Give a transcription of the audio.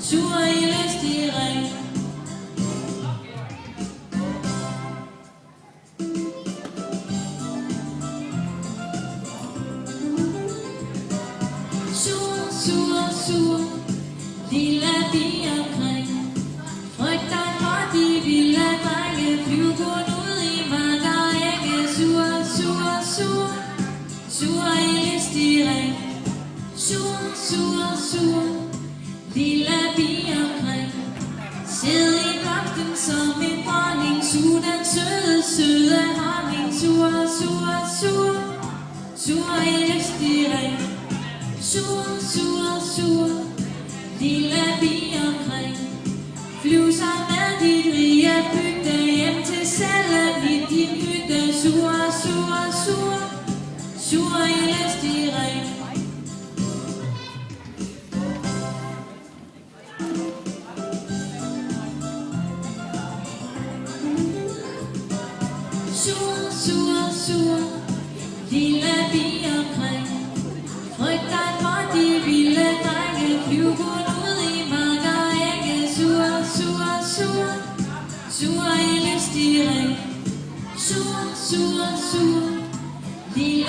sur i lystig ring. Sur, sur, sur, lille bi omkring. Frygt dig for de vilde drenge, flyv kun ud i marker enge. Sur, sur, sur, sur i lystig ring. Sur, sur, sur, lille bi omkring. Sid i blomsten som en dronning, sug den søde, søde honning. Sur, sur, sur, sur i lystig ring. Sur, sur, sur, lille bi omkring. Flyv så med dit rige bygde hjem til cellen i din hytte. Sur, sur, sur, sur i lystig ring. Sur, sur, sur, lille bi omkring. Frygt dig for de vilde drenge, flyv kun ud i marker enge. Sur, sur, sur, sur i lystig ring. Sur, sur, sur, lille